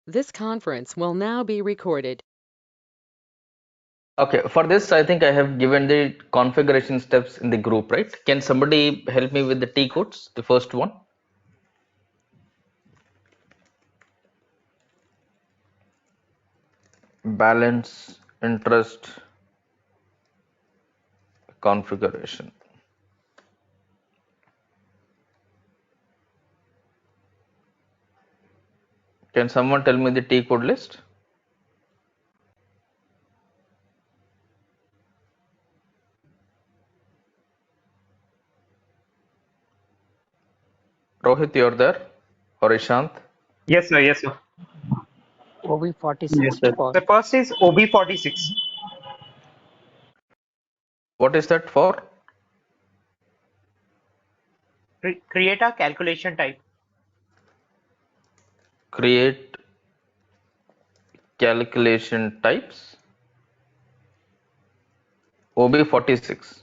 This conference will now be recorded. Okay, for this, I think I have given the configuration steps in the group, right? Can somebody help me with the T codes? The first one, balance, interest, configuration. Can someone tell me the T code list? Rohit, you're there? Or Ishant? Yes, sir. Yes, sir. OB46 Yes, sir. for The first is OB46. What is that for? Create a calculation type. Create calculation types. OB46.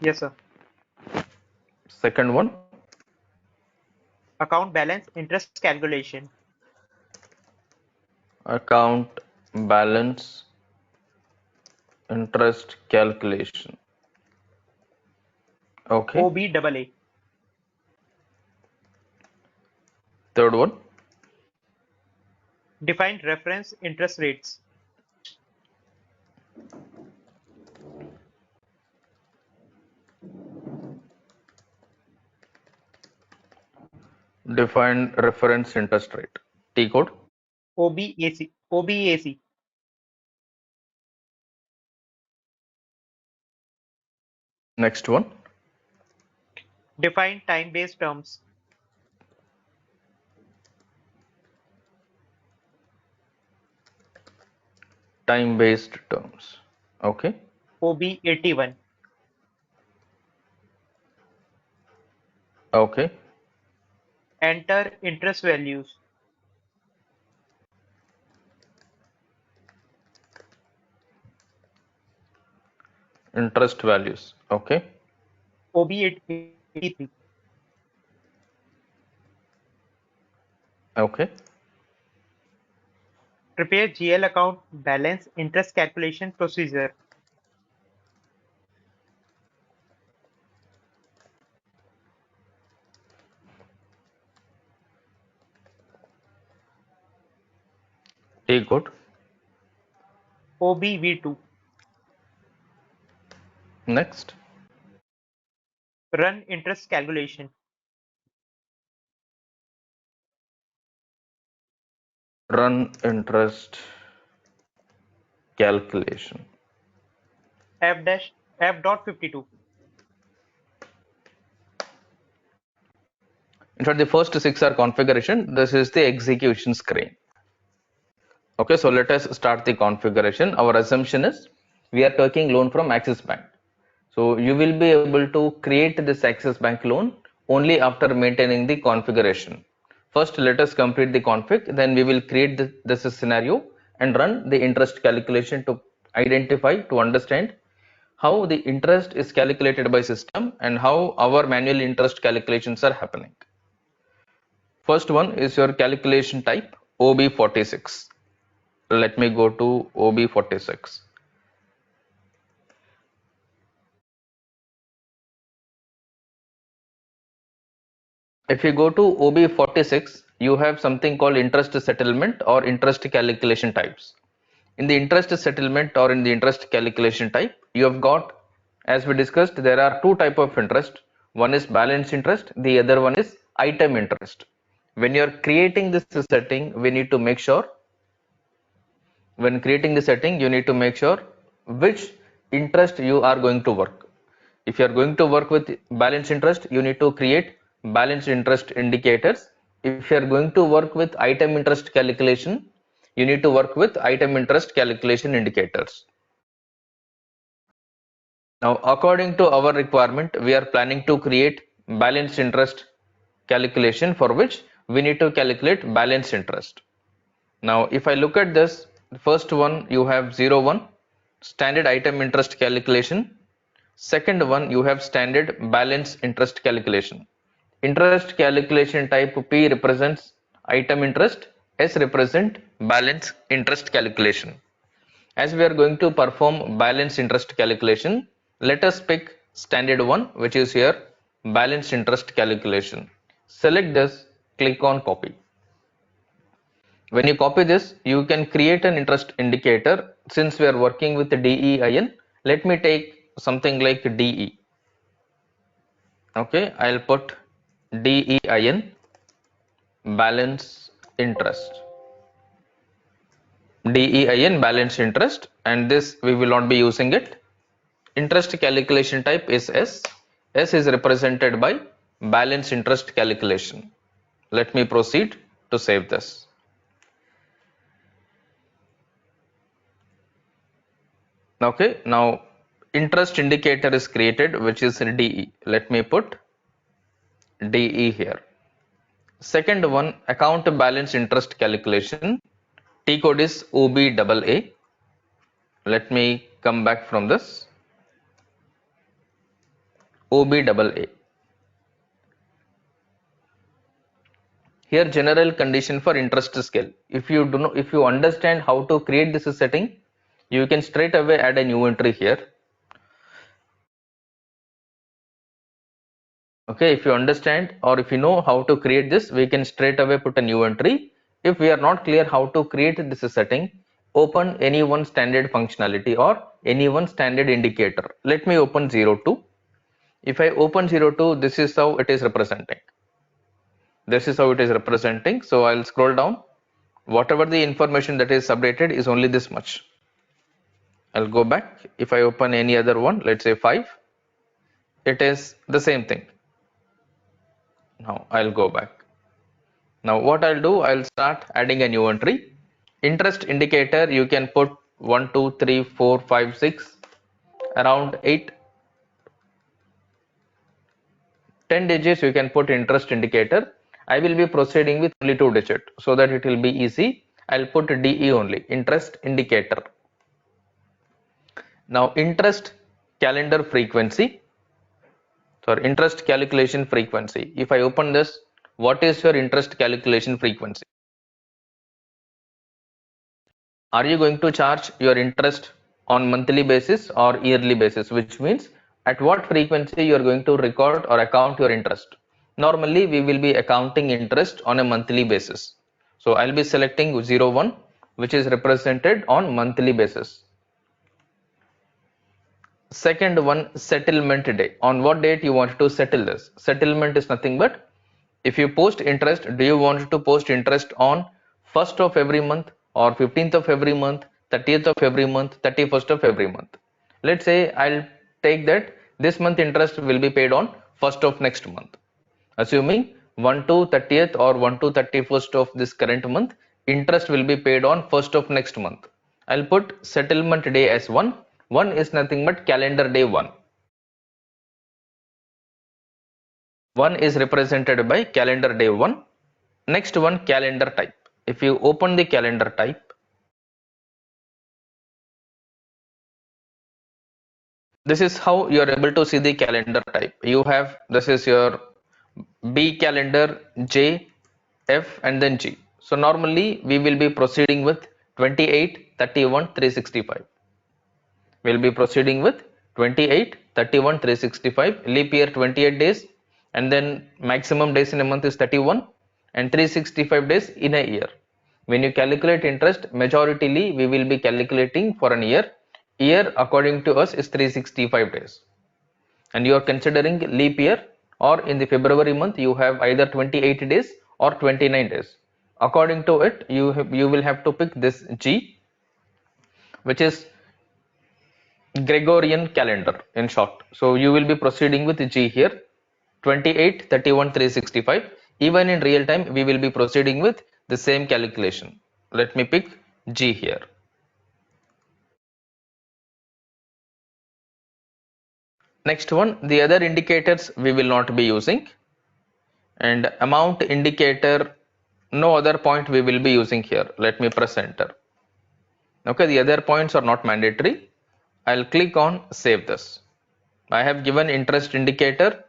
Yes, sir. Second one, Account balance interest calculation. account balance interest calculation. Okay. OBAA. Third one, Define reference interest rates. define reference interest rate. T code. OBAC. OBAC. Next one, Define time-based terms. time based terms. Okay. OB81. Okay. Enter interest values. Interest values. Okay. OB83. Okay. Prepare GL account balance interest calculation procedure. T code. OBV2. Next, Run interest calculation. run interest calculation. F dash F.52. In fact, the first six are configuration. This is the execution screen. Okay, so let us start the configuration. Our assumption is we are taking loan from Axis Bank. So you will be able to create this Axis Bank loan only after maintaining the configuration. First, let us complete the config, then we will create this scenario and run the interest calculation to identify, to understand how the interest is calculated by system and how our manual interest calculations are happening. First one is your calculation type OB46. Let me go to OB46. If you go to OB46, you have something called interest settlement or interest calculation types. In the interest settlement or in the interest calculation type, you have got, as we discussed, there are two types of interest. One is balance interest, the other one is item interest. When you are creating this setting, we need to make sure, when creating the setting, you need to make sure which interest you are going to work. If you are going to work with balance interest, you need to create balance interest indicators. If you are going to work with item interest calculation, you need to work with item interest calculation indicators. Now, according to our requirement, we are planning to create balance interest calculation for which we need to calculate balance interest. Now, if I look at this, the first one you have 01 standard item interest calculation. Second one you have standard balance interest calculation. Interest calculation type P represents item interest S represent balance interest calculation. As we are going to perform balance interest calculation, let us pick standard one, which is here balance interest calculation. Select this, click on copy. When you copy this, you can create an interest indicator. Since we are working with the DEIN, let me take something like DE. Okay, I'll put DEIN balance interest. DEIN balance interest, and this we will not be using it. Interest calculation type is S. S is represented by balance interest calculation. Let me proceed to save this. Okay, now interest indicator is created, which is DE. Let me put DE here. Second one, account balance interest calculation. T code is OBAA. Let me come back from this. OBAA. Here general condition for interest scale. If you understand how to create this setting, you can straight away add a new entry here. Okay, if you understand or if you know how to create this, we can straight away put a new entry. If we are not clear how to create this setting, open any one standard functionality or any one standard indicator. Let me open 02. If I open 02, this is how it is representing. This is how it is representing. So I'll scroll down. Whatever the information that is updated is only this much. I'll go back. If I open any other one, let's say 5, it is the same thing. Now I'll go back. Now what I'll do, I'll start adding a new entry. Interest indicator, you can put 1, 2, 3, 4, 5, 6, around 8, 10 digits you can put interest indicator. I will be proceeding with only 2 digits so that it will be easy. I'll put DE only, interest indicator. Now interest calendar frequency, sorry, interest calculation frequency. If I open this, what is your interest calculation frequency? Are you going to charge your interest on monthly basis or yearly basis, which means at what frequency you are going to record or account your interest? Normally we will be accounting interest on a monthly basis. So I'll be selecting 01, which is represented on monthly basis. Second one, settlement day. On what date you want to settle this? Settlement is nothing but if you post interest, do you want to post interest on 1st of every month or 15th of every month, 30th of every month, 31st of every month? Let's say I'll take that this month interest will be paid on 1st of next month. Assuming 1 to 30th or 1 to 31st of this current month, interest will be paid on 1st of next month. I'll put settlement day as 1. 1 is nothing but calendar day 1. 1 is represented by calendar day 1. Next one, calendar type. If you open the calendar type, this is how you are able to see the calendar type. You have, this is your B calendar, J, F and then G. So normally we will be proceeding with 28, 31, 365. We'll be proceeding with 28, 31, 365, leap year 28 days, and then maximum days in a month is 31 and 365 days in a year. When you calculate interest, majoritarily we will be calculating for an year. Year according to us is 365 days. And you are considering leap year, or in the February month you have either 28 days or 29 days. According to it, you will have to pick this G, which is Gregorian calendar in short. So you will be proceeding with G here, 28, 31, 365. Even in real time, we will be proceeding with the same calculation. Let me pick G here. Next one, the other indicators we will not be using. And amount indicator, no other point we will be using here. Let me press enter. Okay, the other points are not mandatory. I'll click on save this. I have given interest indicator,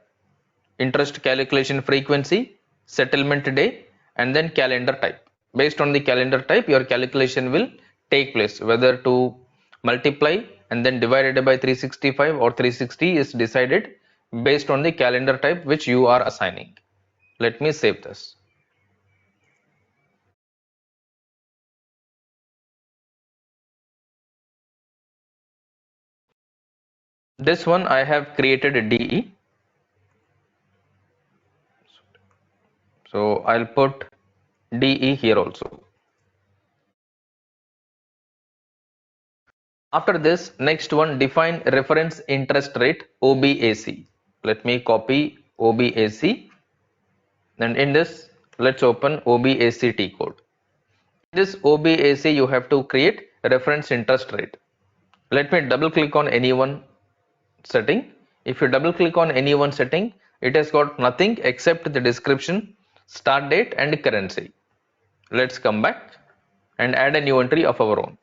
interest calculation frequency, settlement day, and then calendar type. Based on the calendar type, your calculation will take place. Whether to multiply and then divided by 365 or 360 is decided based on the calendar type which you are assigning. Let me save this. This one I have created a DE. So I'll put DE here also. After this, next one, define reference interest rate OBAC. Let me copy OBAC, and in this, let's open OBAC T code. In this OBAC, you have to create reference interest rate. Let me double click on any one setting. If you double click on any one setting, it has got nothing except the description, start date and currency. Let's come back and add a new entry of our own.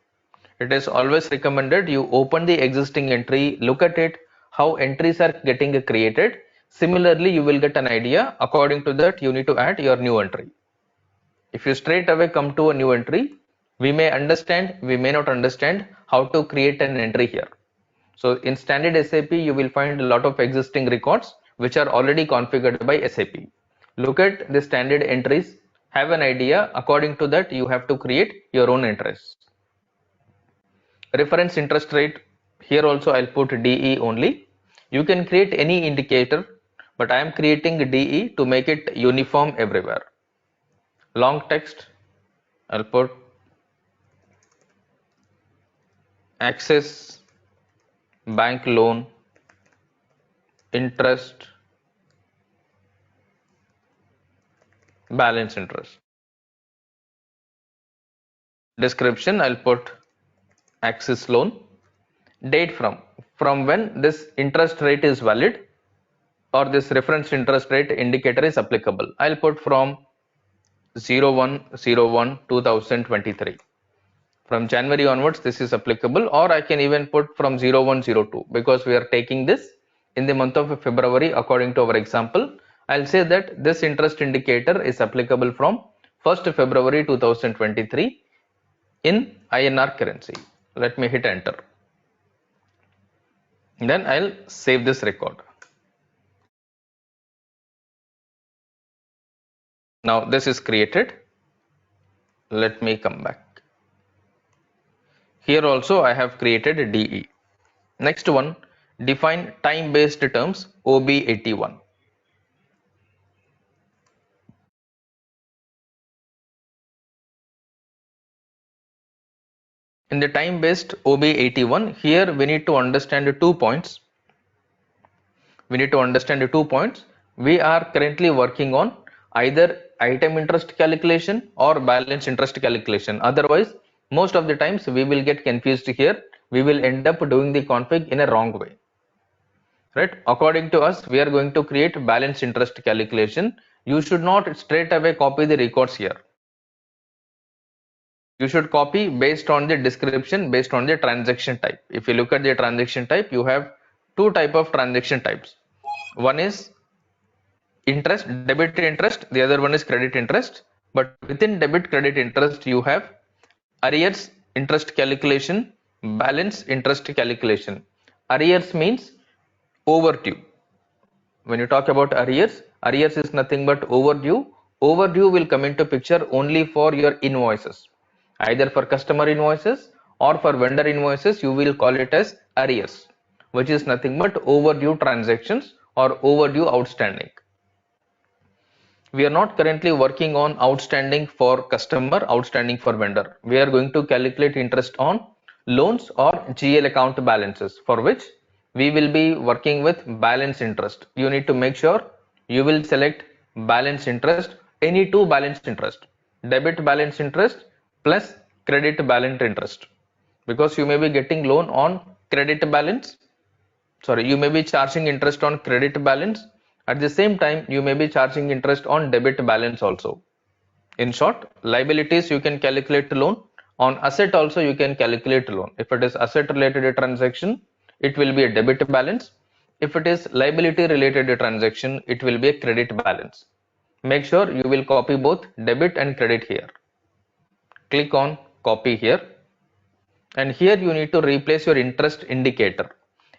It is always recommended you open the existing entry, look at it, how entries are getting created. Similarly, you will get an idea. According to that, you need to add your new entry. If you straight away come to a new entry, we may understand, we may not understand how to create an entry here. So in standard SAP, you will find a lot of existing records which are already configured by SAP. Look at the standard entries, have an idea. According to that, you have to create your own entries. Reference interest rate, here also I'll put DE only. You can create any indicator, but I am creating DE to make it uniform everywhere. Long text, I'll put access bank loan interest balance interest. Description, I'll put access loan. Date from when this interest rate is valid or this reference interest rate indicator is applicable. I'll put from 01/01/2023. From January onwards, this is applicable, or I can even put from 01/02 because we are taking this in the month of February according to our example. I'll say that this interest indicator is applicable from 1st February 2023 in INR currency. Let me hit enter. Then I'll save this record. Now this is created. Let me come back. Here also I have created a DE. Next one, define time-based terms OB81. In the time-based OB81, here we need to understand 2 points. We are currently working on either item interest calculation or balance interest calculation. Otherwise, most of the times we will get confused here. We will end up doing the config in a wrong way. Right? According to us, we are going to create balance interest calculation. You should not straight away copy the records here. You should copy based on the description, based on the transaction type. If you look at the transaction type, you have two type of transaction types. One is interest, debit interest, the other one is credit interest. But within debit credit interest, you have arrears interest calculation, balance interest calculation. Arrears means overdue. When you talk about arrears, arrears is nothing but overdue. Overdue will come into picture only for your invoices. Either for customer invoices or for vendor invoices, you will call it as arrears, which is nothing but overdue transactions or overdue outstanding. We are not currently working on outstanding for customer, outstanding for vendor. We are going to calculate interest on loans or GL account balances, for which we will be working with balance interest. You need to make sure you will select balance interest, any two balance interest, debit balance interest plus credit balance interest, because you may be getting loan on credit balance. You may be charging interest on credit balance. At the same time, you may be charging interest on debit balance also. In short, liabilities you can calculate loan. On asset also you can calculate loan. If it is asset related transaction, it will be a debit balance. If it is liability related transaction, it will be a credit balance. Make sure you will copy both debit and credit here. Click on copy here, and here you need to replace your interest indicator.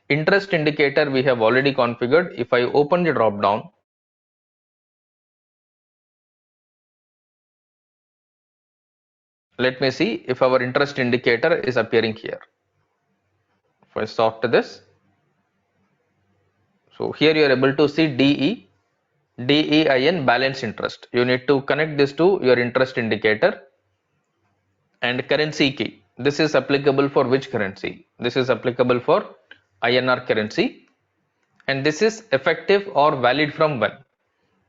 Interest indicator we have already configured. If I open the drop down, let me see if our interest indicator is appearing here. If I sort this, so here you are able to see DEIN balance interest. You need to connect this to your interest indicator. And currency key. This is applicable for which currency? This is applicable for INR currency. And this is effective or valid from when?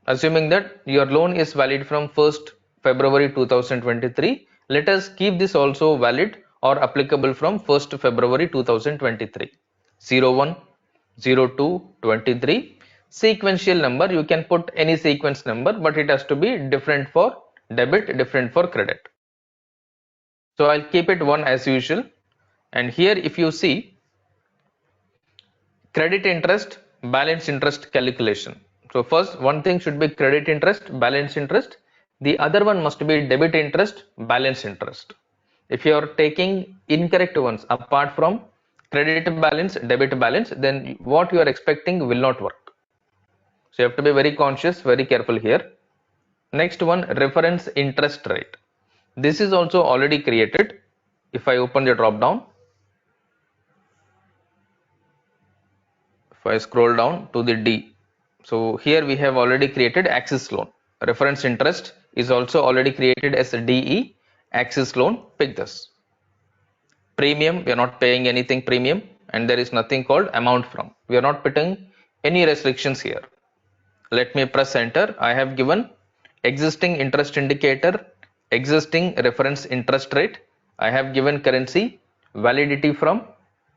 Assuming that your loan is valid from 1st February 2023, let us keep this also valid or applicable from 1st February 2023. 01, 02, 23. Sequential number, you can put any sequence number, but it has to be different for debit, different for credit. So I'll keep it 1 as usual. And here if you see credit interest, balance interest calculation. So first one thing should be credit interest, balance interest. The other one must be debit interest, balance interest. If you are taking incorrect ones apart from credit balance, debit balance, then what you are expecting will not work. So you have to be very conscious, very careful here. Next one, reference interest rate. This is also already created. If I open the drop down, if I scroll down to the D, so here we have already created Axis loan. Reference interest is also already created as a DE. Axis loan, pick this. Premium, we are not paying anything premium, and there is nothing called amount from. We are not putting any restrictions here. Let me press enter. I have given existing interest indicator, existing reference interest rate. I have given currency, validity from,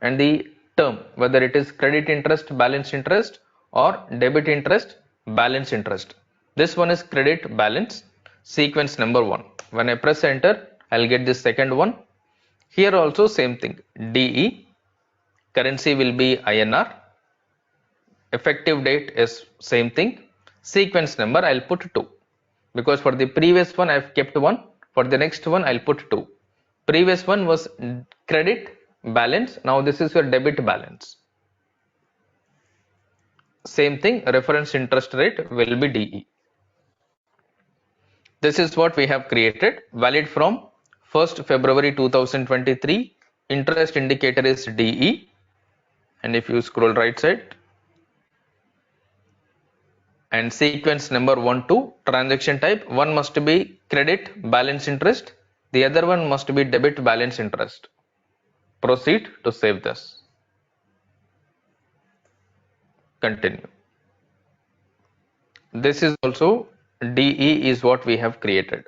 and the term, whether it is credit interest, balance interest, or debit interest, balance interest. This one is credit balance, sequence number 1. When I press enter, I'll get this second one. Here also same thing, DE, currency will be INR, effective date is same thing, sequence number I'll put 2, because for the previous one I've kept 1, for the next one I'll put 2. Previous one was credit balance, now this is your debit balance. Same thing, reference interest rate will be DE. This is what we have created, valid from 1st February 2023, interest indicator is DE, and if you scroll right side, and sequence number 1, 2, transaction type, one must be credit balance interest, the other one must be debit balance interest. Proceed to save this. Continue. This is also DE is what we have created.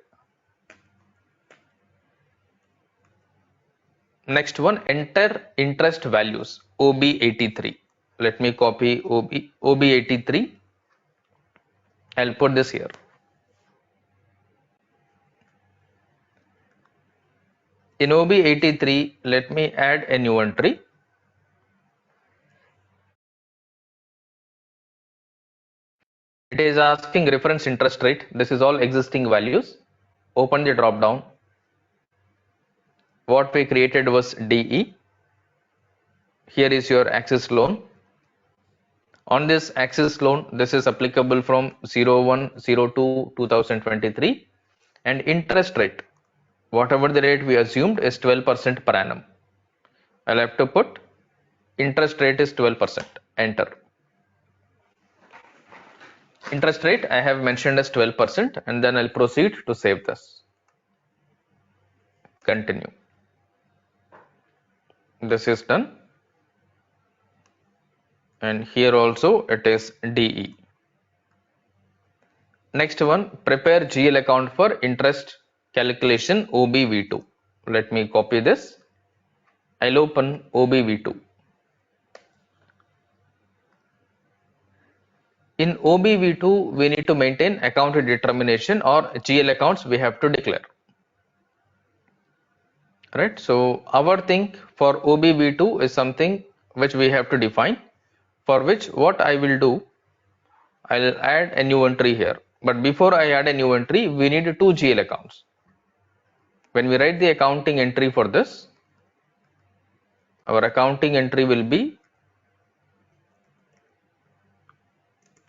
Next one, enter interest values, OB83. Let me copy OB83. I'll put this here. In OB83, let me add a new entry. It is asking reference interest rate. This is all existing values. Open the drop down. What we created was DE. Here is your Axis loan. On this Axis loan, this is applicable from 01/02/2023, and interest rate, whatever the rate we assumed, is 12% per annum. I'll have to put interest rate is 12%. Enter. Interest rate I have mentioned as 12%, and then I'll proceed to save this. Continue. This is done. And here also it is DE. Next one, prepare GL account for interest calculation OBV2. Let me copy this. I'll open OBV2. In OBV2, we need to maintain account determination, or GL accounts we have to declare. Right. So our thing for OBV2 is something which we have to define, for which what I will do, I'll add a new entry here. But before I add a new entry, we need two GL accounts. When we write the accounting entry for this, our accounting entry will be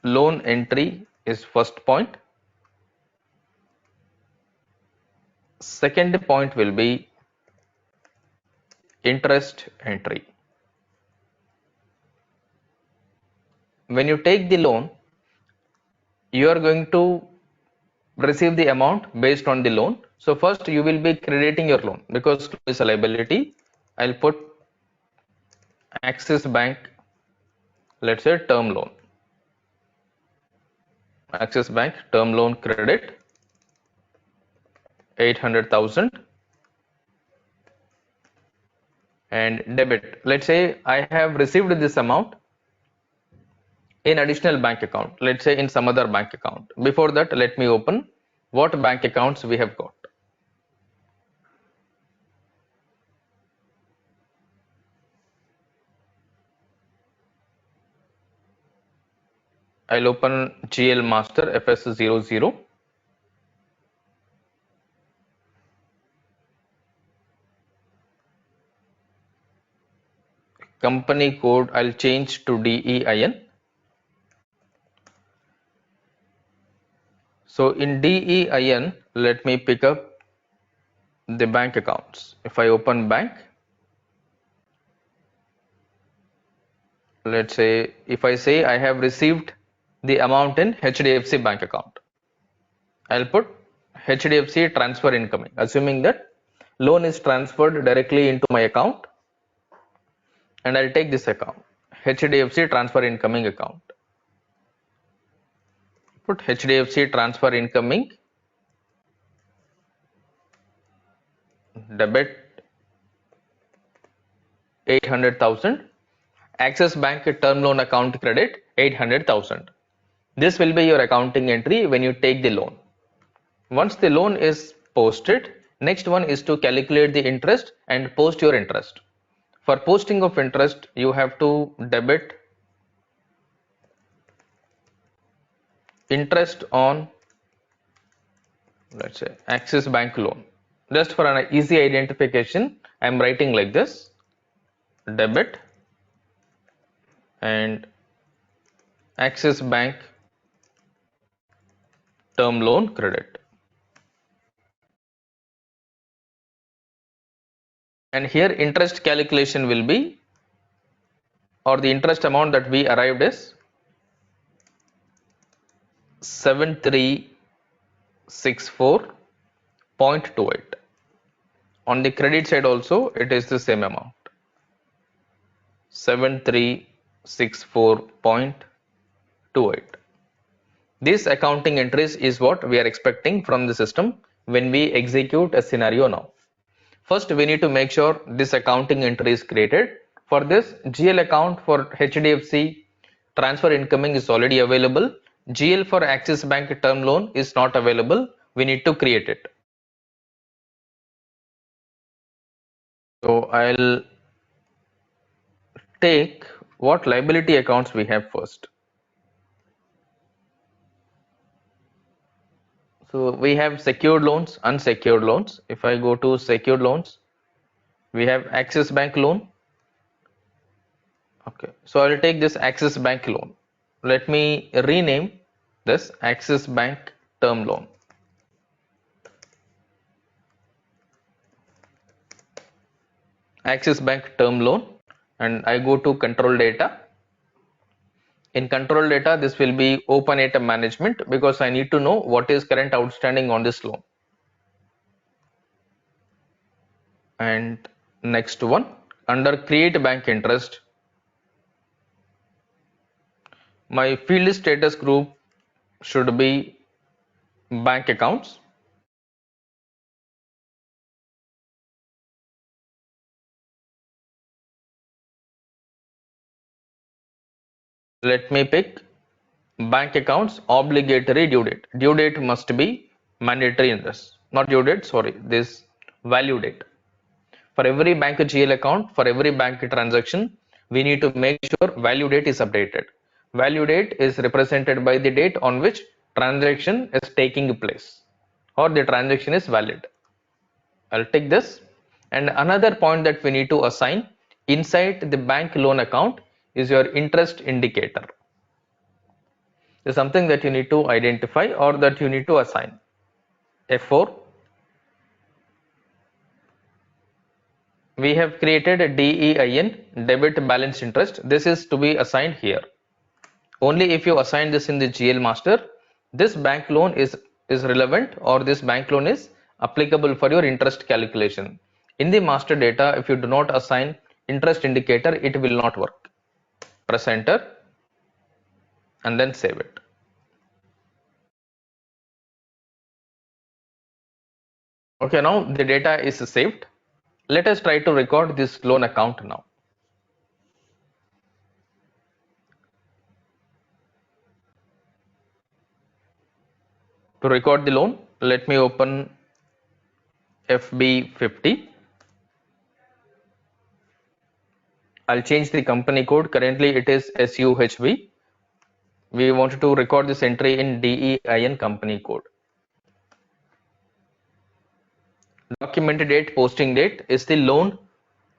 loan entry is first point. Second point will be interest entry. When you take the loan, you are going to receive the amount based on the loan. So first you will be crediting your loan because loan is a liability. I'll put Axis Bank, let's say term loan. Axis Bank term loan credit 800,000 and debit. Let's say I have received this amount in additional bank account, let's say in some other bank account. Before that, let me open what bank accounts we have got. I'll open GL Master FS00. Company code I'll change to DEIN. So in DEIN, let me pick up the bank accounts. If I open bank, let's say if I say I have received the amount in HDFC bank account, I'll put HDFC transfer incoming, assuming that loan is transferred directly into my account, and I'll take this account, HDFC transfer incoming account. Put HDFC transfer incoming, debit 800,000, Axis Bank term loan account credit 800,000. This will be your accounting entry when you take the loan. Once the loan is posted, next one is to calculate the interest and post your interest. For posting of interest, you have to debit interest on, let's say, Axis Bank loan. Just for an easy identification, I am writing like this: debit and Axis Bank term loan credit. And here interest calculation will be, or the interest amount that we arrived is 7364.28. On the credit side also it is the same amount, 7364.28. These accounting entries is what we are expecting from the system when we execute a scenario now. First, we need to make sure this accounting entry is created. For this, GL account for HDFC transfer incoming is already available. GL for Axis Bank term loan is not available. We need to create it. So I'll take what liability accounts we have first. So we have secured loans, unsecured loans. If I go to secured loans, we have Axis Bank loan. Okay, so I'll take this Axis Bank loan. Let me rename this Axis Bank term loan. Axis Bank term loan, and I go to control data. In control data, this will be open item management because I need to know what is current outstanding on this loan. And next one, under create bank interest, my field status group should be bank accounts. Let me pick bank accounts obligatory due date. Due date must be mandatory in this. Not due date, sorry, this value date. For every bank GL account, for every bank transaction, we need to make sure value date is updated. Value date is represented by the date on which transaction is taking place or the transaction is valid. I'll take this. And another point that we need to assign inside the bank loan account is your interest indicator. Is something that you need to identify or that you need to assign. F4, we have created a DEIN, debit balance interest. This is to be assigned here. Only if you assign this in the GL master, this bank loan is relevant, or this bank loan is applicable for your interest calculation. In the master data, if you do not assign interest indicator, it will not work. Press enter and then save it. Okay, now the data is saved. Let us try to record this loan account now. To record the loan, let me open FB50. I'll change the company code. Currently it is SUHB. We wanted to record this entry in DEIN company code. Document date, posting date is the loan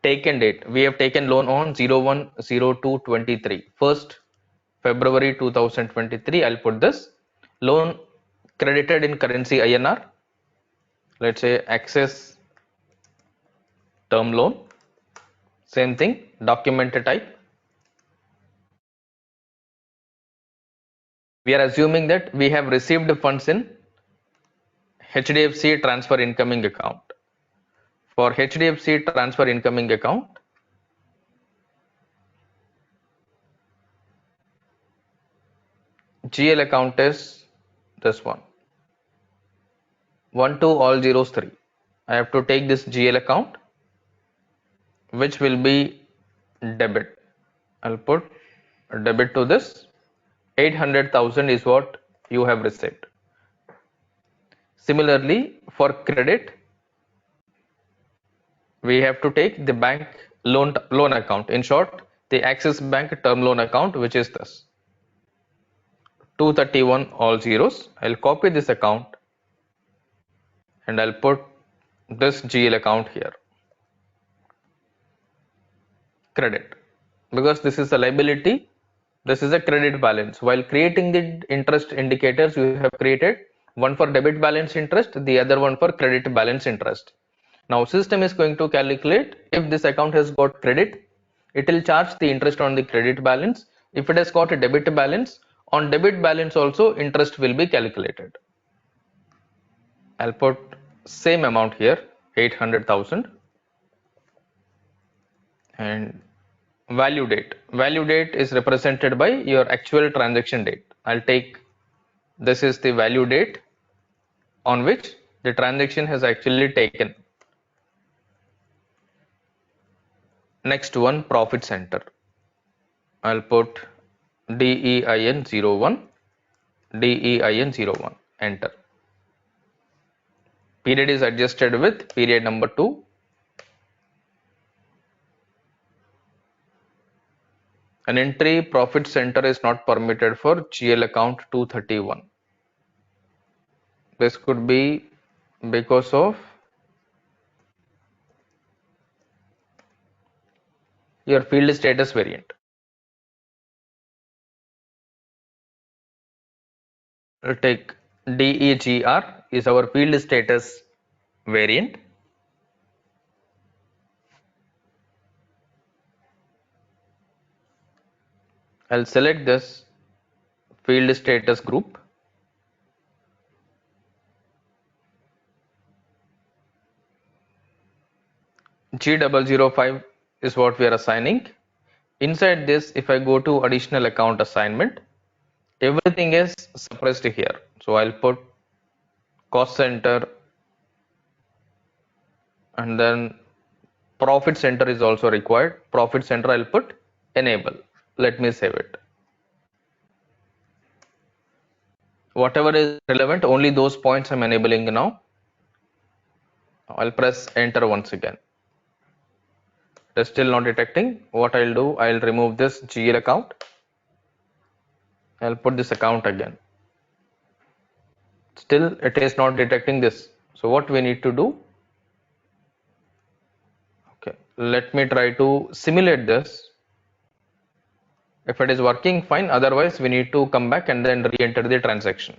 taken date. We have taken loan on 01/02/23, 1st February 2023. I'll put this loan credited in currency INR. Let's say access term loan. Same thing, document type. We are assuming that we have received funds in HDFC transfer incoming account. For HDFC transfer incoming account, GL account is this one, 1 2 all zeros 3. I have to take this GL account, which will be debit. I'll put debit to this. 800,000 is what you have received. Similarly, for credit, we have to take the bank loan account. In short, the Axis Bank term loan account, which is this 231 all zeros. I'll copy this account and I'll put this GL account here. Credit, because this is a liability, this is a credit balance. While creating the interest indicators, you have created one for debit balance interest, the other one for credit balance interest. Now system is going to calculate if this account has got credit, it will charge the interest on the credit balance. If it has got a debit balance, on debit balance also interest will be calculated. I'll put same amount here, 800,000, and value date. Value date is represented by your actual transaction date. I'll take this is the value date on which the transaction has actually taken. Next one, profit center. I'll put DEIN01, DEIN01, enter. Period is adjusted with period number 2. An entry profit center is not permitted for GL account 231. This could be because of your field status variant. We'll take DEGR is our field status variant. I'll select this field status group. G005 is what we are assigning. Inside this, if I go to additional account assignment, everything is suppressed here. So I'll put cost center, and then profit center is also required. Profit center I'll put enable. Let me save it. Whatever is relevant, only those points I'm enabling now. I'll press enter once again. It is still not detecting. What I'll do, I'll remove this GL account. I'll put this account again. Still it is not detecting this. So what we need to do, Let me try to simulate this. If it is working fine, otherwise we need to come back and then re-enter the transaction.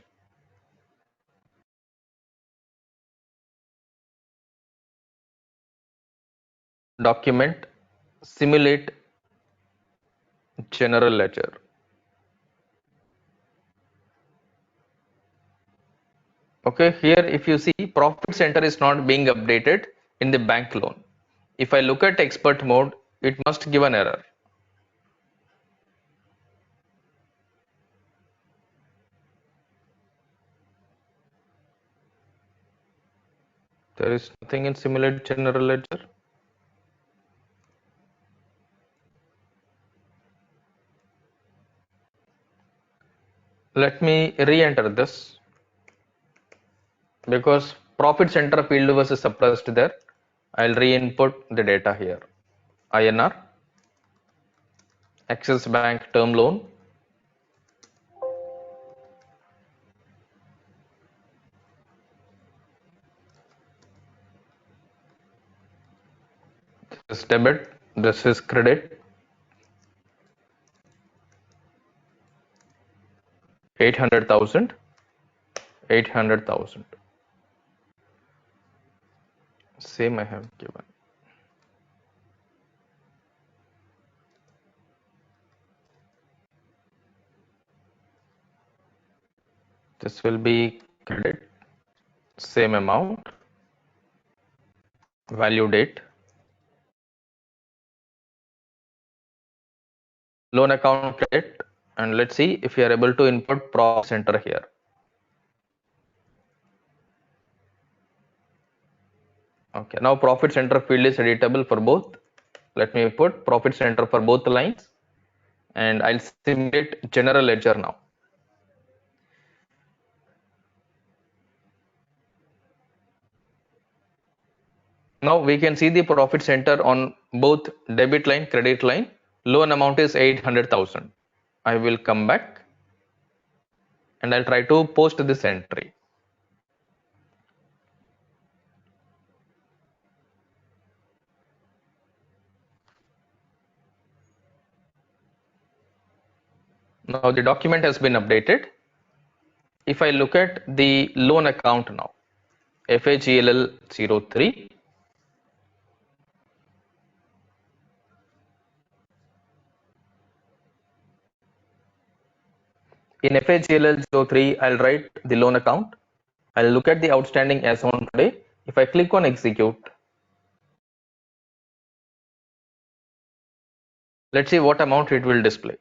Document, simulate general ledger. Okay, here if you see, profit center is not being updated in the bank loan. If I look at expert mode, it must give an error. There is nothing in simulate general ledger. Let me re-enter this because profit center field was suppressed there. I'll re-input the data here. INR, Axis Bank term loan, this is debit, this is credit, 800,000, 800,000. Same I have given. This will be credit, same amount, value date, loan account credit, and let's see if we are able to input profit center here. Okay, now profit center field is editable for both. Let me put profit center for both lines and I'll simulate general ledger now. Now we can see the profit center on both debit line, credit line. Loan amount is 800,000. I will come back and I'll try to post this entry. Now the document has been updated. If I look at the loan account now, FAGLL 03, in FAGLL 03, I'll write the loan account. I'll look at the outstanding as on today. If I click on execute, let's see what amount it will display.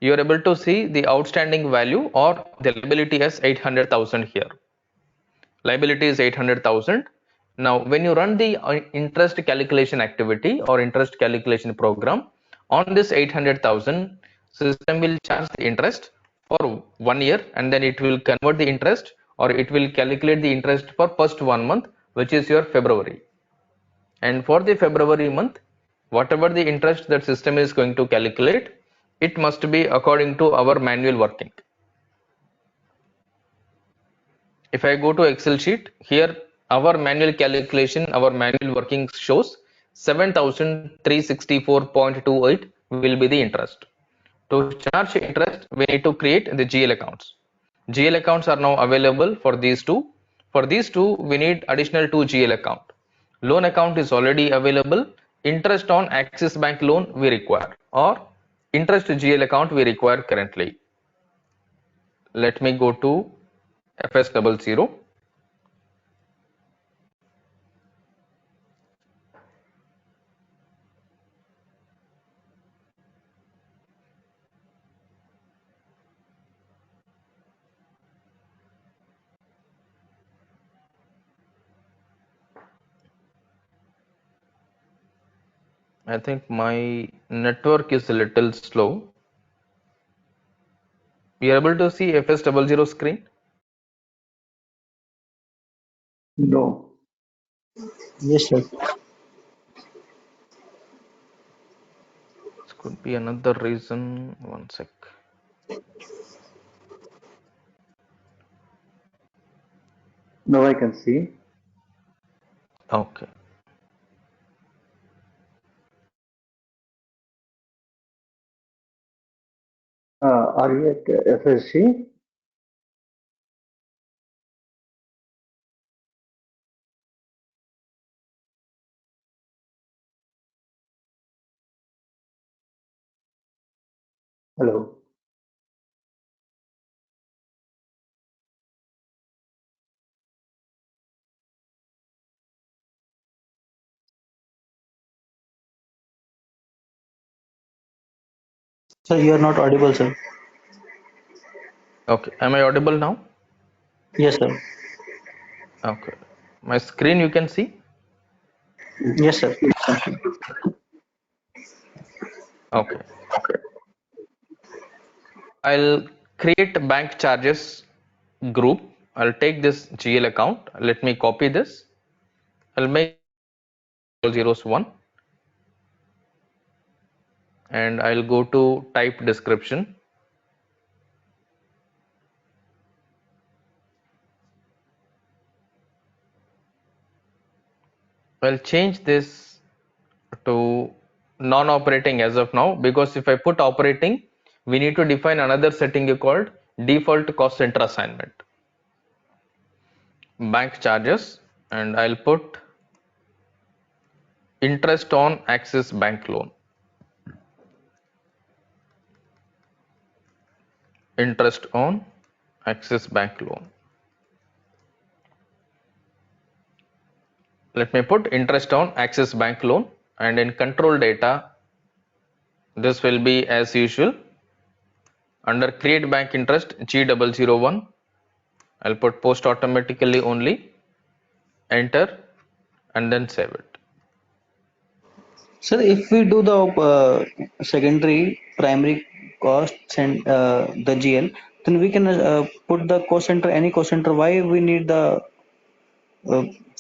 You are able to see the outstanding value or the liability as 800,000 here. Liability is 800,000. Now, when you run the interest calculation activity or interest calculation program on this 800,000, system will charge the interest for 1 year and then it will convert the interest or it will calculate the interest for first 1 month, which is your February. And for the February month, whatever the interest that system is going to calculate, it must be according to our manual working. If I go to Excel sheet, here our manual calculation, our manual working shows 7,364.28 will be the interest. To charge interest, we need to create the GL accounts. GL accounts are now available for these two. For these two, we need additional two GL account. Loan account is already available. Interest on Axis Bank loan we require, or interest GL account we require currently. Let me go to FS00. I think my network is a little slow. We are able to see FS00 screen. No. Yes, sir. This could be another reason. One sec. Now I can see. Okay. Are you at FSC? Hello. Sir, you are not audible, sir. Okay. Am I audible now? Yes, sir. Okay. My screen you can see? Yes, sir. Okay. I'll create bank charges group. I'll take this GL account. Let me copy this. I'll make zeros 1 and I'll go to type description. I'll change this to non-operating as of now, because if I put operating, we need to define another setting called default cost center assignment. Bank charges, and I'll put interest on Axis Bank loan. Interest on Axis Bank loan. Let me put interest on Axis Bank loan, and in control data, this will be as usual. Under create bank interest G001, I'll put post automatically only, enter, and then save it. Sir, if we do the secondary, primary costs and the GL, then we can put the cost center, any cost center. Why we need the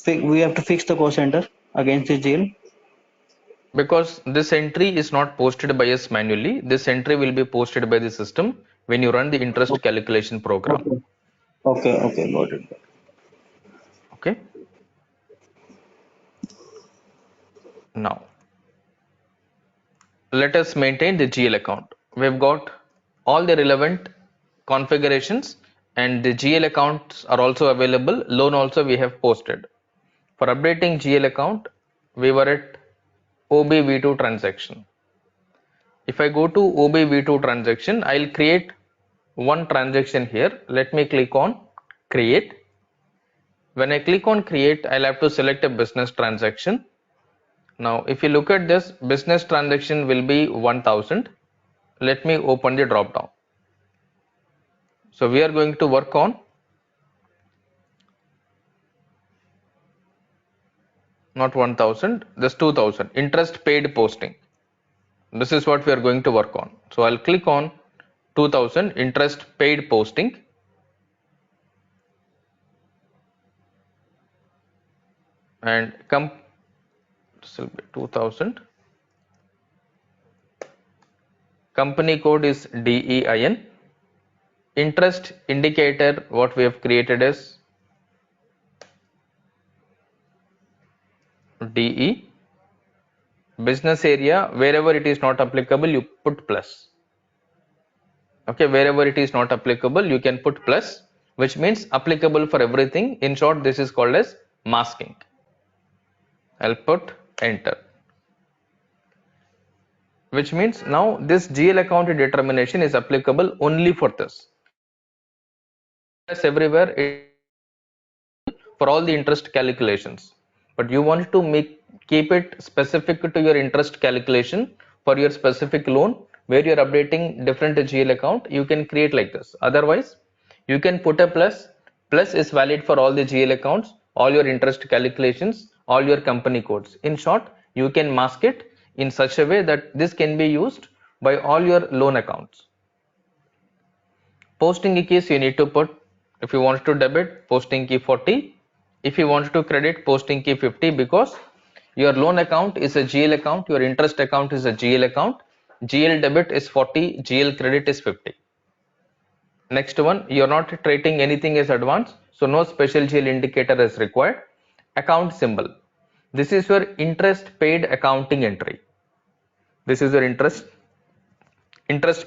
we have to fix the cost center against the GL? Because this entry is not posted by us manually, this entry will be posted by the system when you run the interest calculation program. Okay. Okay. Okay. Got it. Okay. Now, let us maintain the GL account. We've got all the relevant configurations and the GL accounts are also available. Loan also we have posted. For updating GL account, we were at OBV2 transaction. If I go to OBV2 transaction, I'll create one transaction here. Let me click on create. When I click on create, I'll have to select a business transaction. Now, if you look at this, business transaction will be 1000. Let me open the drop down. So we are going to work on not 1000, this 2000 interest paid posting. This is what we are going to work on. So I'll click on 2000 interest paid posting. And this will be 2000. Company code is DEIN. Interest indicator, what we have created is DE. Business area, wherever it is not applicable, you put plus. Okay, wherever it is not applicable, you can put plus, which means applicable for everything. In short, this is called as masking. I'll put enter, which means now this GL account determination is applicable only for this. Yes, everywhere for all the interest calculations, but you want to keep it specific to your interest calculation for your specific loan where you're updating different GL account. You can create like this. Otherwise, you can put a plus is valid for all the GL accounts, all your interest calculations, all your company codes. In short, you can mask it in such a way that this can be used by all your loan accounts. Posting keys you need to put. If you want to debit, posting key 40. If you want to credit, posting key 50, because your loan account is a GL account, your interest account is a GL account. GL debit is 40, GL credit is 50. Next one, you're not treating anything as advance, so no special GL indicator is required. Account symbol. This is your interest paid accounting entry. This is your interest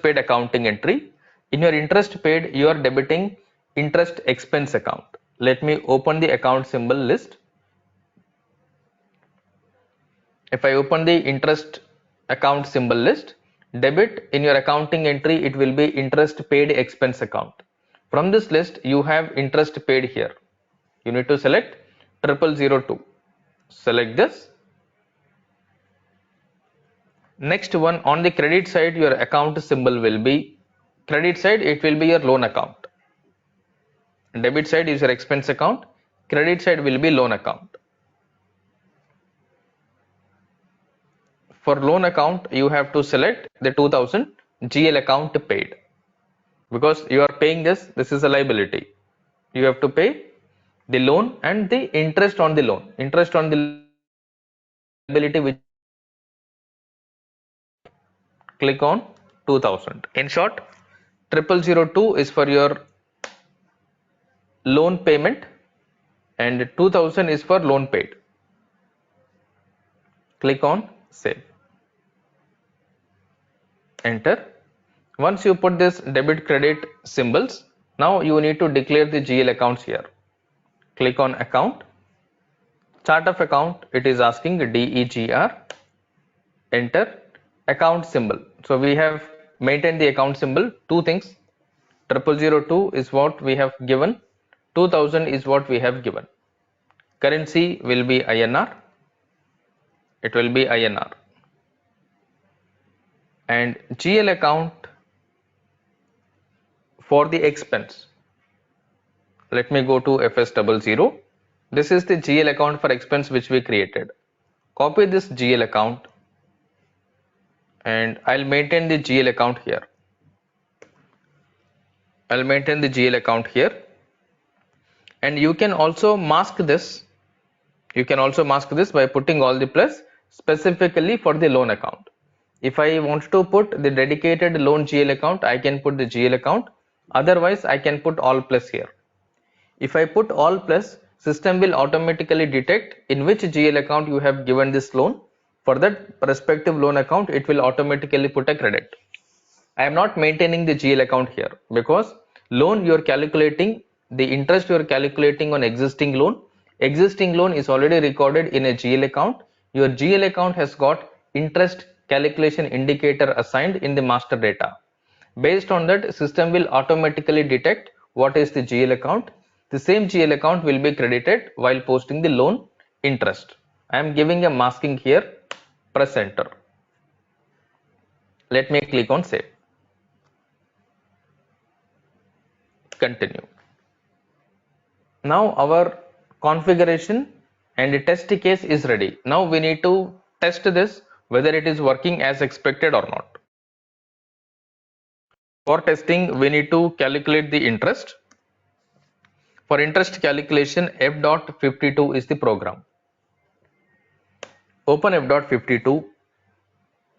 paid accounting entry. In your interest paid, you are debiting interest expense account. Let me open the account symbol list. If I open the interest account symbol list, debit in your accounting entry, it will be interest paid expense account. From this list, you have interest paid here. You need to select 0002. Select this. Next one, on the credit side, your account symbol will be credit side, it will be your loan account. Debit side is your expense account. Credit side will be loan account. For loan account, you have to select the 2000 GL account paid, because you are paying this. This is a liability. You have to pay the loan and the interest on the loan. Interest on the liability, which click on 2000. In short, 0002 is for your loan payment and 2000 is for loan paid. Click on save. Enter. Once you put this debit credit symbols, now you need to declare the GL accounts here. Click on account. Chart of account, it is asking DEGR. Enter. Account symbol. So we have maintained the account symbol. Two things. 0002 is what we have given. 2000 is what we have given. Currency will be INR. It will be INR. And GL account for the expense. Let me go to FS00. This is the GL account for expense which we created. Copy this GL account and I'll maintain the GL account here. I'll maintain the GL account here, and you can also mask this. You can also mask this by putting all the plus specifically for the loan account. If I want to put the dedicated loan GL account, I can put the GL account. Otherwise, I can put all plus here. If I put all plus, system will automatically detect in which GL account you have given this loan. For that respective loan account, it will automatically put a credit. I am not maintaining the GL account here because loan you are calculating, the interest you are calculating on existing loan. Existing loan is already recorded in a GL account. Your GL account has got interest calculation indicator assigned in the master data. Based on that, system will automatically detect what is the GL account. The same GL account will be credited while posting the loan interest. I am giving a masking here. Press enter. Let me click on save. Continue. Now our configuration and the test case is ready. Now we need to test this whether it is working as expected or not. For testing, we need to calculate the interest. For interest calculation, F.52 is the program. Open F.52.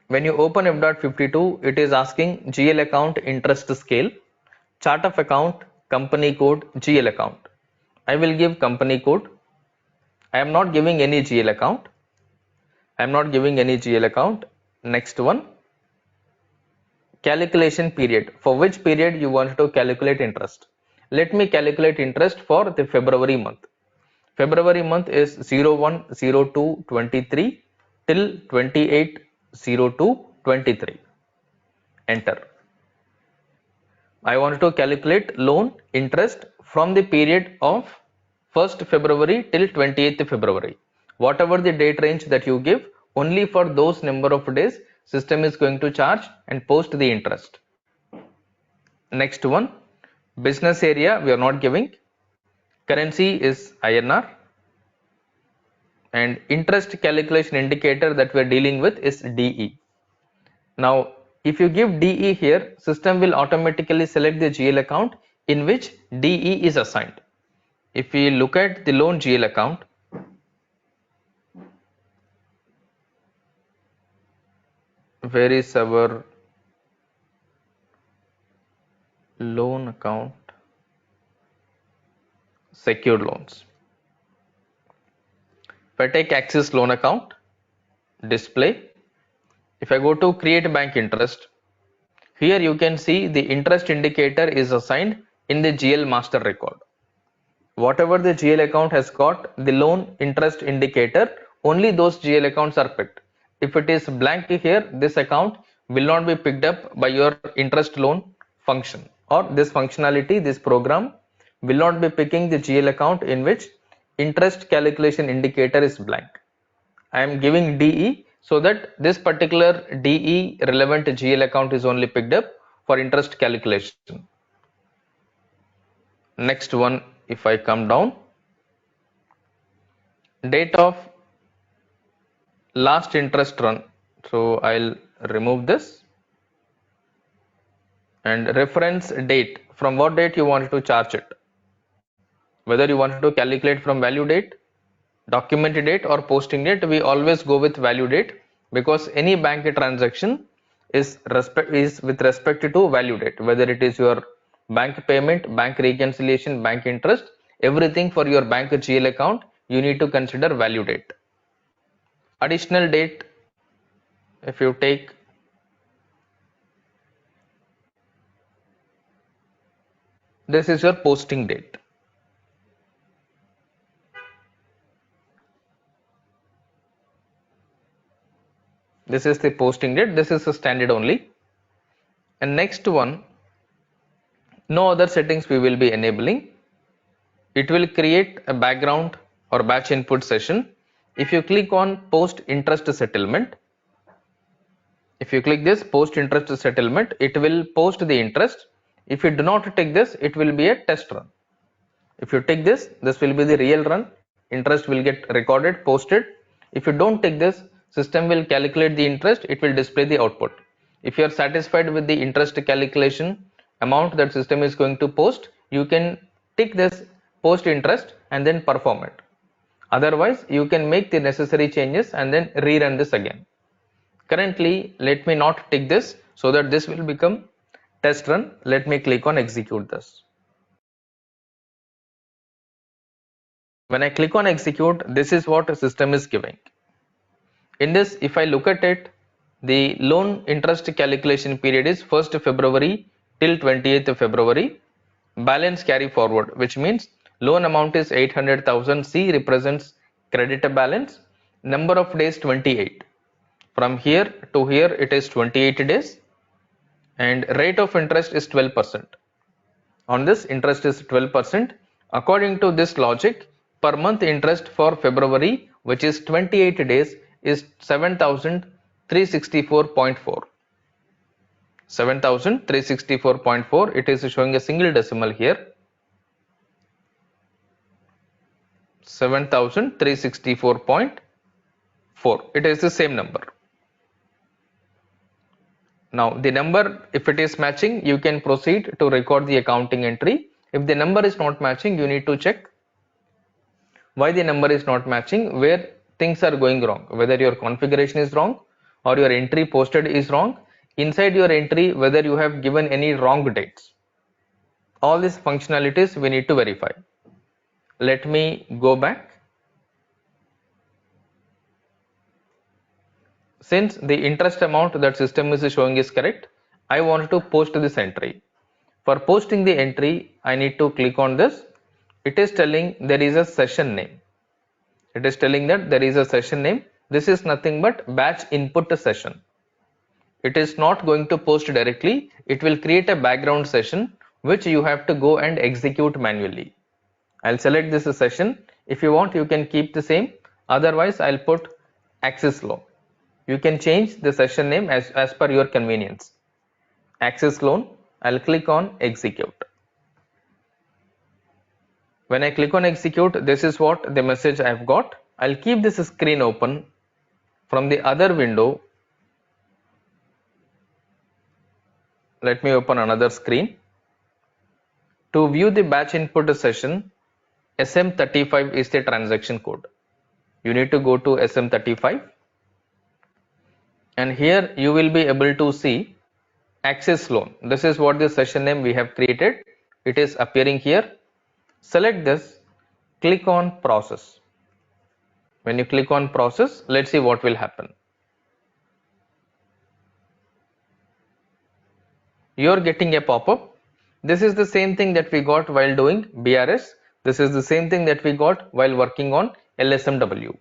When you open F.52, it is asking GL account interest scale, chart of account, company code, GL account. I will give company code. I am not giving any GL account. I am not giving any GL account. Next one, calculation period. For which period you want to calculate interest? Let me calculate interest for the February month. February month is 01/02/23 till 28/02/23. Enter. I want to calculate loan interest from the period of 1st February till 28th February. Whatever the date range that you give, only for those number of days, system is going to charge and post the interest. Next one, business area we are not giving. Currency is INR. And interest calculation indicator that we are dealing with is DE. Now, if you give DE here, system will automatically select the GL account in which DE is assigned. If we look at the loan GL account, where is our loan account, secured loans. If I take Axis loan account, display, if I go to create bank interest, here you can see the interest indicator is assigned in the GL master record. Whatever the GL account has got the loan interest indicator, only those GL accounts are picked. If it is blank here, this account will not be picked up by your interest loan function, or this functionality, this program will not be picking the GL account in which interest calculation indicator is blank. I am giving DE so that this particular DE relevant GL account is only picked up for interest calculation. Next one, if I come down, date of last interest run. So I'll remove this, and reference date, from what date you want to charge it, whether you want to calculate from value date, document date, or posting date. We always go with value date, because any bank transaction is with respect to value date, whether it is your bank payment, bank reconciliation, bank interest, everything for your bank GL account you need to consider value date. Additional date, if you take this is your posting date. This is the posting date. This is a standard only. And next one, no other settings we will be enabling. It will create a background or batch input session. If you click on post interest settlement, if you click this post interest settlement, it will post the interest. If you do not take this, it will be a test run. If you take this, this will be the real run. Interest will get recorded, posted. If you don't take this, system will calculate the interest. It will display the output. If you are satisfied with the interest calculation amount that system is going to post, you can tick this post interest and then perform it. Otherwise, you can make the necessary changes and then rerun this again. Currently, let me not tick this so that this will become test run. Let me click on execute this. When I click on execute, this is what the system is giving. In this, if I look at it, the loan interest calculation period is 1st February till 20th February. Balance carry forward, which means loan amount is 800,000. C represents creditor balance. Number of days 28. From here to here it is 28 days. And rate of interest is 12%. On this, interest is 12%. According to this logic, per month interest for February, which is 28 days, is 7,364.4. 7,364.4. It is showing a single decimal here. 7,364.4. It is the same number. Now the number, if it is matching, you can proceed to record the accounting entry. If the number is not matching, you need to check why the number is not matching, where things are going wrong, whether your configuration is wrong or your entry posted is wrong. Inside your entry, whether you have given any wrong dates. All these functionalities we need to verify. Let me go back. Since the interest amount that system is showing is correct, I want to post this entry. For posting the entry, I need to click on this. It is telling there is a session name. It is telling that there is a session name. This is nothing but batch input session. It is not going to post directly. It will create a background session which you have to go and execute manually. I'll select this session. If you want, you can keep the same. Otherwise, I'll put Axis Loan. You can change the session name as per your convenience. Axis Loan. I'll click on execute. When I click on execute, this is what the message I've got. I'll keep this screen open. From the other window, let me open another screen. To view the batch input session, SM35 is the transaction code. You need to go to SM35, and here you will be able to see access loan. This is what the session name we have created. It is appearing here. Select this, click on process. When you click on process, let's see what will happen. You're getting a pop-up. This is the same thing that we got while doing BRS. This is the same thing that we got while working on LSMW.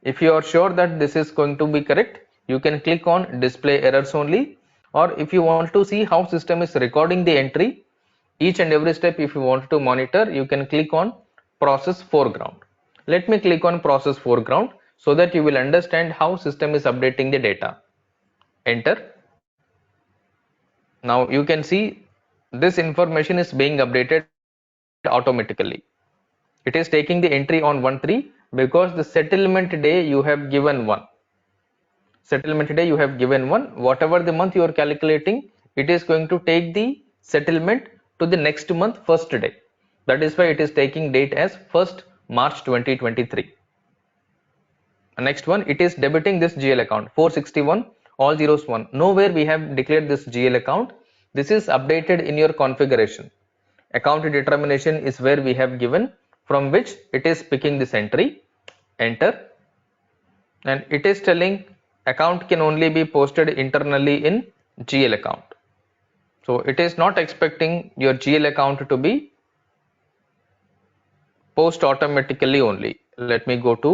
If you are sure that this is going to be correct, you can click on display errors only, or if you want to see how system is recording the entry, each and every step, if you want to monitor, you can click on process foreground. Let me click on process foreground so that you will understand how system is updating the data. Enter. Now you can see this information is being updated automatically. It is taking the entry on 1/3 because the settlement day you have given 1. Settlement day you have given 1. Whatever the month you are calculating, it is going to take the settlement to the next month first day. That is why it is taking date as 1st March 2023. Next one, it is debiting this GL account 461 all zeros 1. Nowhere we have declared this GL account. This is updated in your configuration. Account determination is where we have given, from which it is picking this entry. Enter. And it is telling account can only be posted internally in GL account. So it is not expecting your GL account to be post automatically only. Let me go to,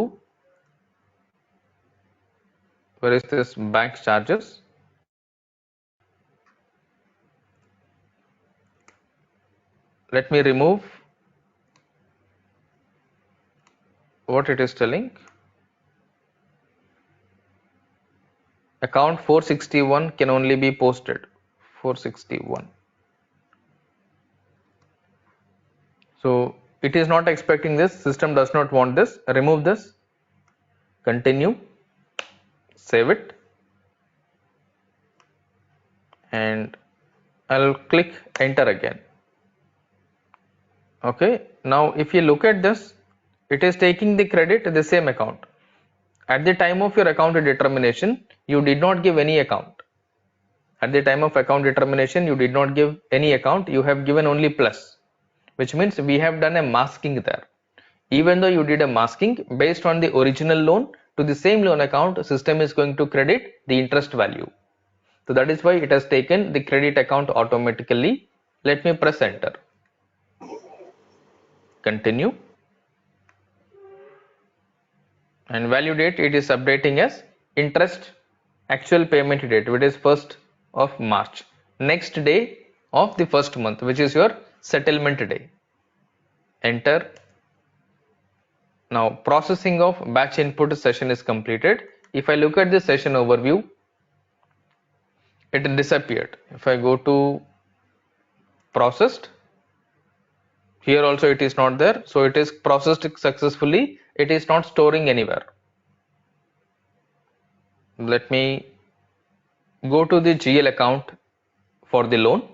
where is this bank charges? Let me remove what it is telling. Account 461 can only be posted. 461. So it is not expecting this. System does not want this. Remove this. Continue. Save it. And I'll click enter again. Okay. Now if you look at this, it is taking the credit to the same account. At the time of your account determination, you did not give any account. At the time of account determination, you did not give any account. You have given only plus, which means we have done a masking there. Even though you did a masking, based on the original loan to the same loan account, system is going to credit the interest value. So that is why it has taken the credit account automatically. Let me press enter. Continue. And value date, it is updating as interest actual payment date, which is 1st of March, next day of the first month, which is your settlement day. Enter. Now processing of batch input session is completed. If I look at the session overview, it disappeared. If I go to processed, here also it is not there. So it is processed successfully. It is not storing anywhere. Let me go to the GL account for the loan.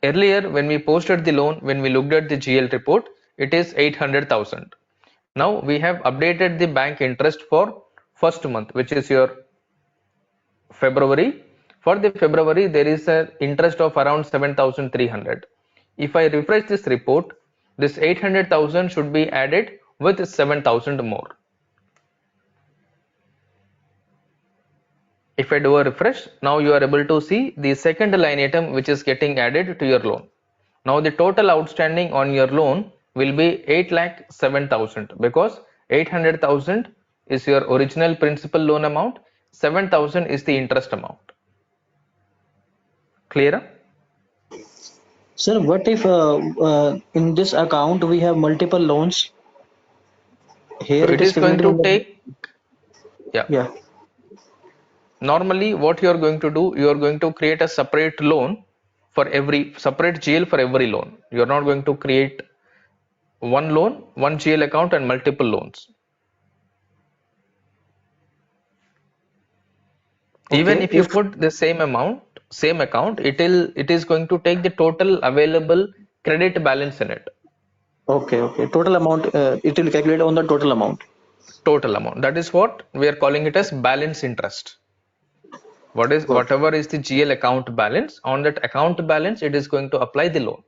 Earlier when we posted the loan, when we looked at the GL report, it is 800,000. Now we have updated the bank interest for first month, which is your February. For the February, there is an interest of around 7,300. If I refresh this report, this 800,000 should be added with 7,000 more. If I do a refresh, now you are able to see the second line item which is getting added to your loan. Now the total outstanding on your loan will be 8,07,000 because 800,000 is your original principal loan amount, 7,000 is the interest amount. Clear? Sir, what if in this account we have multiple loans? Here So it it is is going calculated to on the take, yeah. normally what you are going to do, you are going to create a separate loan for every separate GL for every loan. You are not going to create one loan, one GL account and multiple loans. Even Okay, if you if put the same amount, same account, it is going to take the total available credit balance in it. okay, total amount it will calculate on the total amount. Total amount. That is what we are calling it as balance interest. What is Got it. whatever is the GL account balance, on that account balance it is going to apply the loan.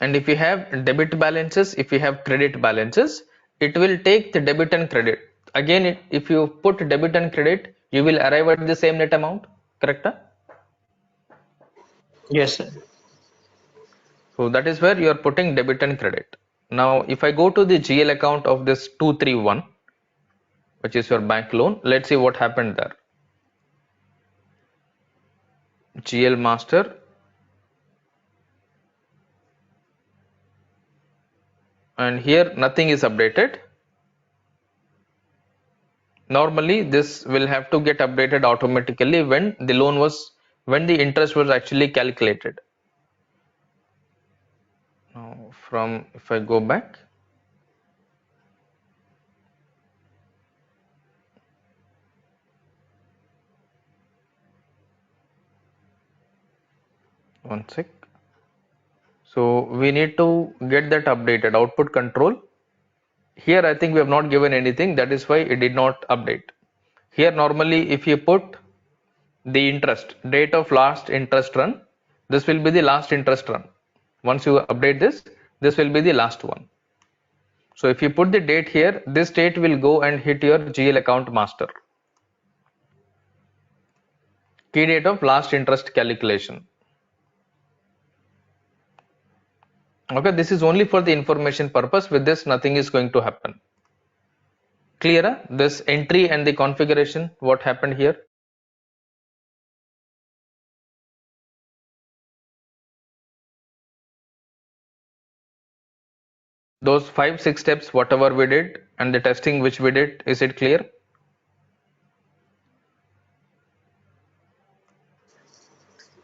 And if you have debit balances, if you have credit balances, it will take the debit and credit. Again, if you put debit and credit, you will arrive at the same net amount, correct? Yes, sir. So that is where you are putting debit and credit. Now, if I go to the GL account of this 231, which is your bank loan, let's see what happened there. GL master, and here nothing is updated. Normally this will have to get updated automatically when the interest was actually calculated. Now if I go back, one sec. So we need to get that updated. Output control. Here I think we have not given anything, that is why it did not update. Here normally if you put the interest, date of last interest run, this will be the last interest run. Once you update this will be the last one. So if you put the date here, this date will go and hit your GL account master. Key date of last interest calculation. Okay, this is only for the information purpose. With this, nothing is going to happen. Clear? This entry and the configuration, what happened here? Those 5-6 steps, whatever we did, and the testing which we did, is it clear?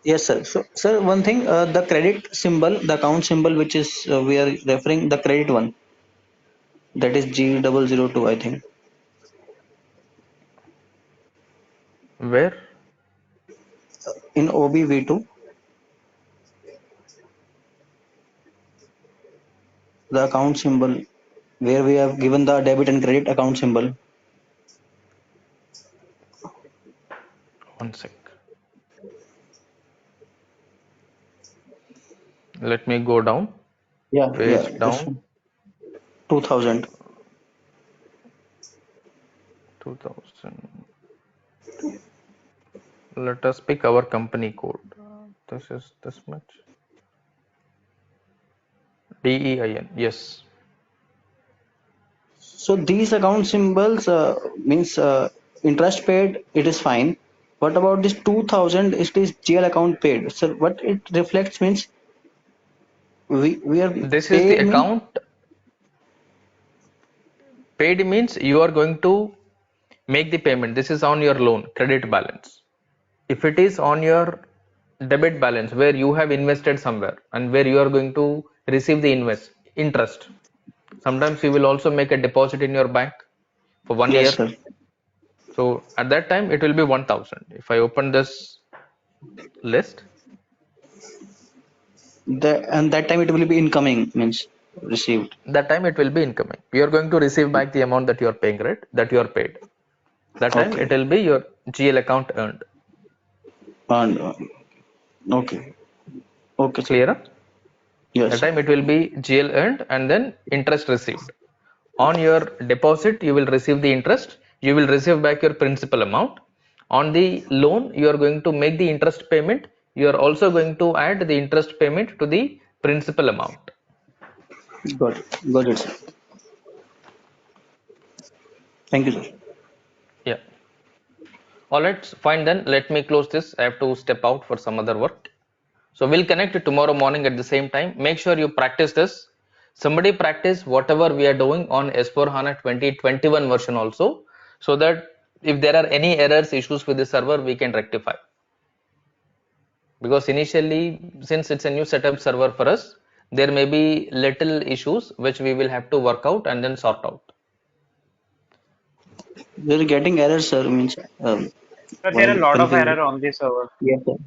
Yes, sir. So, sir, one thing, the credit symbol, the account symbol, which is we are referring the credit one, that is G002, I think. Where? In OBV2, the account symbol, where we have given the debit and credit account symbol. One sec. Let me go down. Yeah, Page yeah, this down. 2000. 2000. Let us pick our company code. This is this much. DEIN. Yes. So these account symbols means interest paid, it is fine. What about this 2000? It is GL account paid. So what it reflects means we are This is the paid means. account. Paid means you are going to make the payment. This is on your loan, credit balance. If it is on your debit balance where you have invested somewhere and where you are going to receive the interest. Sometimes you will also make a deposit in your bank for 1 year. Yes, sir. So at that time it will be 1000. If I open this list, And that time it will be incoming means received. that time it will be incoming. You are going to receive back the amount that you are paying, right? That you are paid. That time it Okay. will be your GL account earned. And okay. Okay, sir. Clear? Yes, That sir. time it will be GL earned and then interest received. On your deposit, you will receive the interest. You will receive back your principal amount. On the loan, you are going to make the interest payment. You are also going to add the interest payment to the principal amount. Got it. Got it, sir. Thank you, sir. Yeah. All right, fine then. Let me close this. I have to step out for some other work. So we'll connect tomorrow morning at the same time. Make sure you practice this. Somebody practice whatever we are doing on S4HANA 2021 version also, so that if there are any errors, issues with the server, we can rectify. Because initially, since it's a new setup server for us, there may be little issues which we will have to work out and then sort out. We're getting errors, sir. Means But there are while a lot of configuring. error on this server. Yes, sir.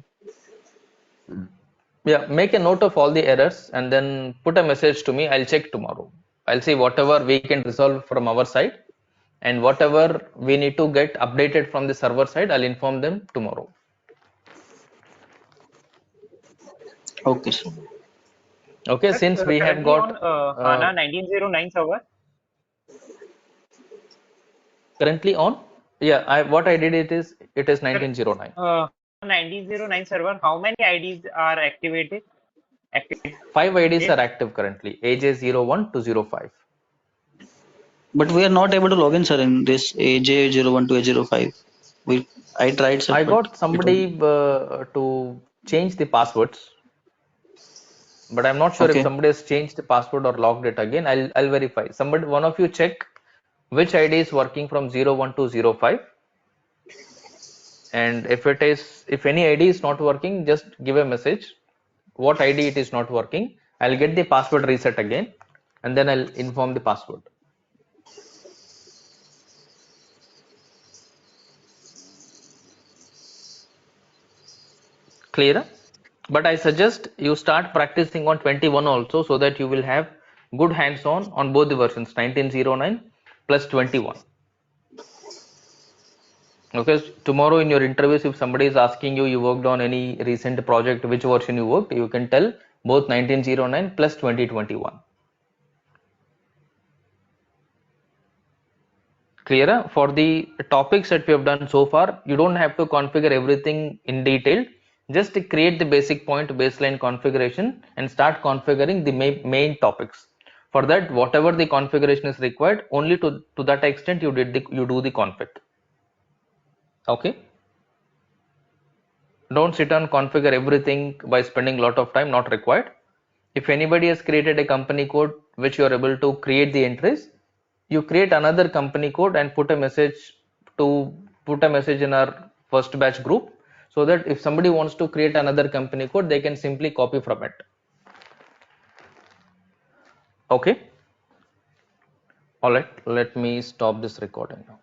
Yeah, make a note of all the errors and then put a message to me. I'll check tomorrow. I'll see whatever we can resolve from our side. and whatever we need to get updated from the server side, I'll inform them tomorrow. Okay, sir. Okay, Sir, since we have currently got on HANA 1909 server. currently on, yeah, what I did it is Sir, 1909. 1909 server, how many IDs are activated? Activated? 5 IDs are active currently, AJ01 to 05. But we are not able to log in, sir, in this AJ01 to A05. I tried, sir, I but got it was somebody to change the passwords, but I'm not sure if okay. somebody has changed the password or logged it again. I'll verify. Somebody, one of you check which ID is working from 01 to 05, and if any ID is not working, just give a message what ID it is not working. I'll get the password reset again, and then I'll inform the password. Clear? But I suggest you start practicing on 21 also, so that you will have good hands on both the versions, 1909 plus 21. Because tomorrow in your interviews, if somebody is asking you, you worked on any recent project, which version you worked, you can tell both 1909 plus 2021. Clear? For the topics that we have done so far, you don't have to configure everything in detail. Just create the basic point baseline configuration and start configuring the main topics. For that, whatever the configuration is required, only to that extent you do the config. Okay. Don't sit and configure everything by spending a lot of time, not required. If anybody has created a company code which you are able to create the entries, you create another company code and put a message in our first batch group, so that if somebody wants to create another company code, they can simply copy from it. Okay. All right. Let me stop this recording now.